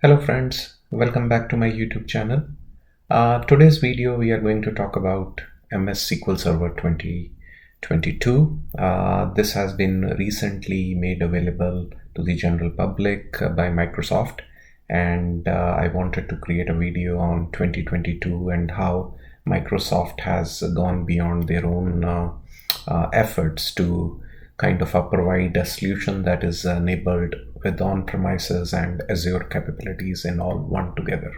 Hello friends, welcome back to my YouTube channel. Today's video we are going to talk about MSSQL Server 2022. This has been recently made available to the general public by Microsoft, and I wanted to create a video on 2022 and how Microsoft has gone beyond their own efforts to kind of provide a solution that is enabled with on-premises and Azure capabilities in all one together.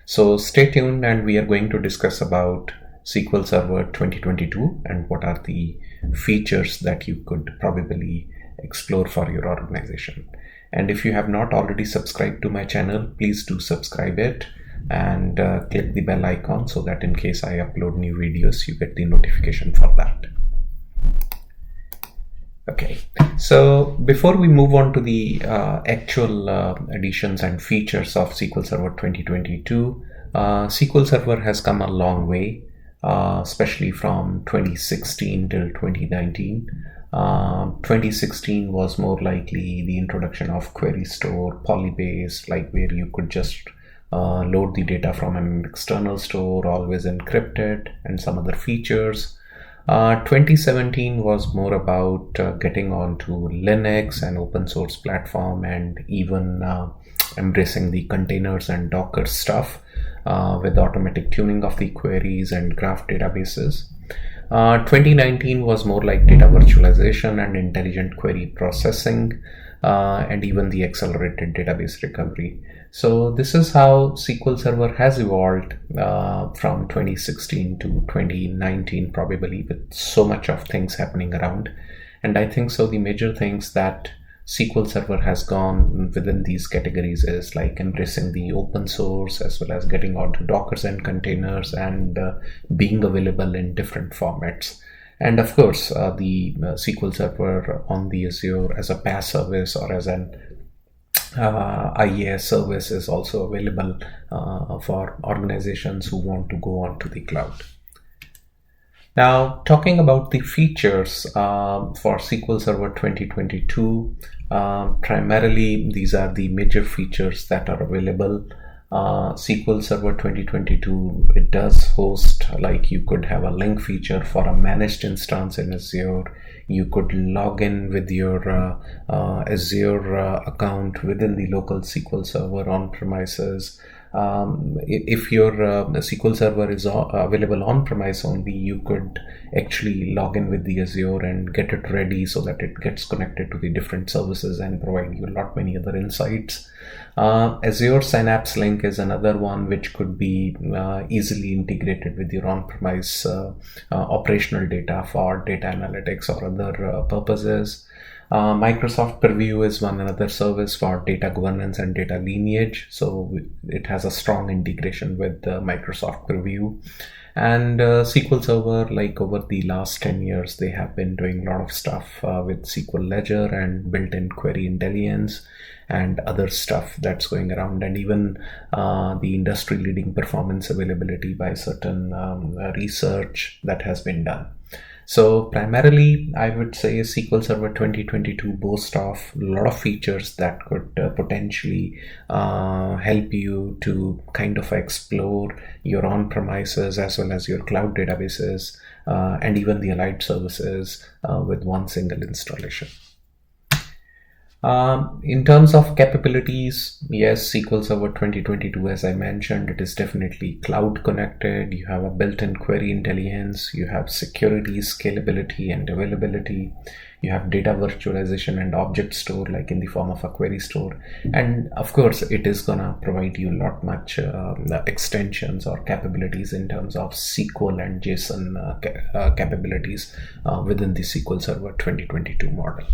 So stay tuned, and we are going to discuss about SQL Server 2022 and what are the features that you could probably explore for your organization. And if you have not already subscribed to my channel, please do subscribe it and click the bell icon so that in case I upload new videos, you get the notification for that. Okay, so before we move on to the actual additions and features of SQL Server 2022, SQL Server has come a long way, especially from 2016 till 2019. 2016 was more likely the introduction of query store, polybase, like where you could just load the data from an external store, always encrypted, and some other features. 2017 was more about getting onto Linux and open source platform, and even embracing the containers and Docker stuff with automatic tuning of the queries and graph databases. 2019 was more like data virtualization and intelligent query processing, and even the accelerated database recovery. So this is how SQL Server has evolved from 2016 to 2019, probably, with so much of things happening around. And I think so the major things that SQL Server has gone within these categories is like embracing the open source, as well as getting onto Dockers and containers, and being available in different formats. And of course, the SQL Server on the Azure as a PaaS service or as an IaaS service is also available for organizations who want to go onto the cloud. Now, talking about the features for SQL Server 2022, primarily these are the major features that are available. SQL Server 2022, it does host, like you could have a link feature for a managed instance in Azure. You could log in with your Azure account within the local SQL Server on premises. If your SQL Server is available on premise only, you could actually log in with the Azure and get it ready so that it gets connected to the different services and provide you a lot many other insights. Azure Synapse Link is another one which could be easily integrated with your on-premise operational data for data analytics or other purposes. Microsoft Purview is one another service for data governance and data lineage, so it has a strong integration with Microsoft Purview. And SQL Server, like over the last 10 years, they have been doing a lot of stuff with SQL Ledger and built-in query intelligence and other stuff that's going around, and even the industry-leading performance availability by certain research that has been done. So primarily, I would say SQL Server 2022 boasts of a lot of features that could potentially help you to kind of explore your on-premises as well as your cloud databases and even the allied services with one single installation. In terms of capabilities, yes, SQL Server 2022, as I mentioned, it is definitely cloud connected. You have a built-in query intelligence, you have security, scalability, and availability. You have data virtualization and object store, like in the form of a query store. And of course, it is gonna provide you a lot much extensions or capabilities in terms of SQL and JSON capabilities within the SQL Server 2022 model.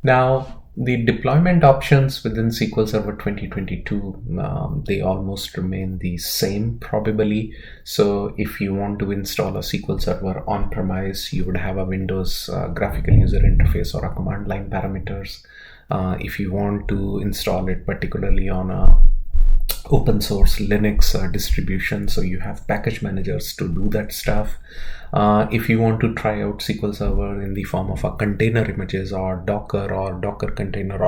Now, the deployment options within SQL Server 2022, they almost remain the same probably. So if you want to install a SQL Server on-premise, you would have a Windows graphical user interface or a command line parameters. If you want to install it particularly on a open source Linux distribution, so you have package managers to do that stuff. If you want to try out SQL Server in the form of a container images or Docker container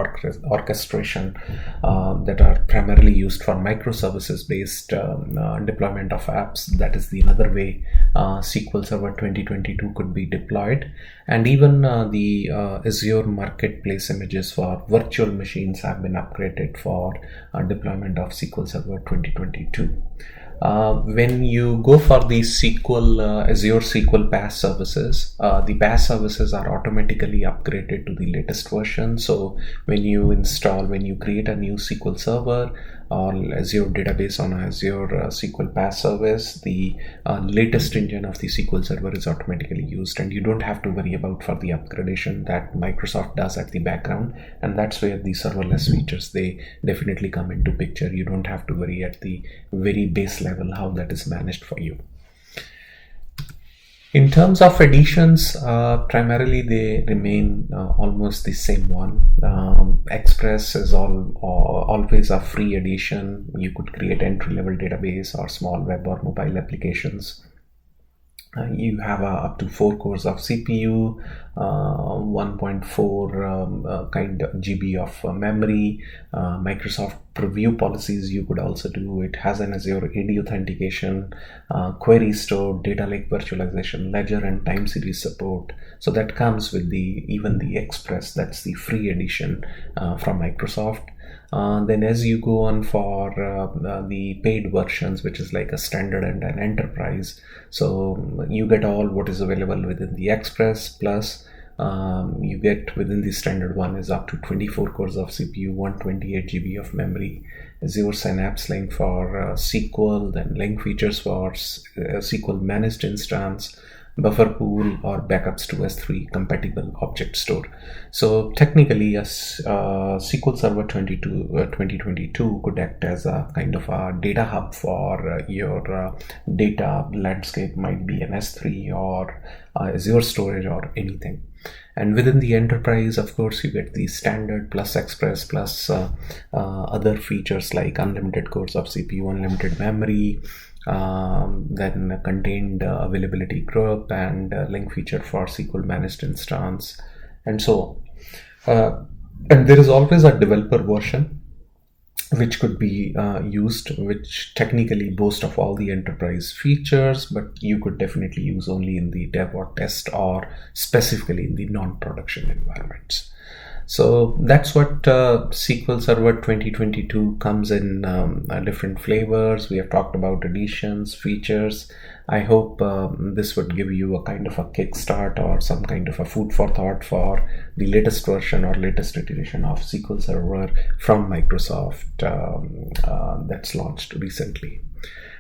orchestration that are primarily used for microservices based deployment of apps, that is the another way SQL Server 2022 could be deployed. And even the Azure Marketplace images for virtual machines have been upgraded for deployment of SQL Server 2022. When you go for the Azure SQL PaaS services, the PaaS services are automatically upgraded to the latest version. So when you create a new SQL Server or Azure database on Azure SQL PaaS service, the latest engine of the SQL Server is automatically used, and you don't have to worry about for the upgradation that Microsoft does at the background. And that's where the serverless features, they definitely come into picture. You don't have to worry at the very base level how that is managed for you. In terms of editions, primarily they remain almost the same one. Express is always a free edition. You could create entry-level database or small web or mobile applications. You have up to 4 cores of CPU, 1.4 kind of GB of memory. Microsoft preview policies you could also do. It has an Azure AD authentication, query store, data lake virtualization, ledger and time series support. So that comes with even the Express. That's the free edition from Microsoft. Then as you go on for the paid versions, which is like a standard and an enterprise, so you get all what is available within the Express, plus you get within the standard one is up to 24 cores of CPU, 128 GB of memory, Azure Synapse Link for SQL, then link features for SQL managed instance, buffer pool, or backups to S3 compatible object store. So technically, SQL Server 2022 could act as a kind of a data hub for your data landscape, might be an S3 or Azure storage or anything. And within the enterprise, of course, you get the standard plus Express plus other features like unlimited cores of CPU, unlimited memory, then a contained availability group, and link feature for SQL managed instance, and so on. And there is always a developer version which could be used, which technically boasts of all the enterprise features, but you could definitely use only in the dev or test, or specifically in the non-production environments. So that's what SQL Server 2022 comes in different flavors. We have talked about additions, features. I hope this would give you a kind of a kickstart or some kind of a food for thought for the latest version or latest iteration of SQL Server from Microsoft that's launched recently.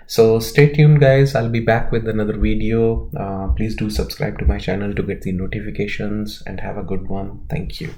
So stay tuned, guys. I'll be back with another video. Please do subscribe to my channel to get the notifications, and have a good one. Thank you.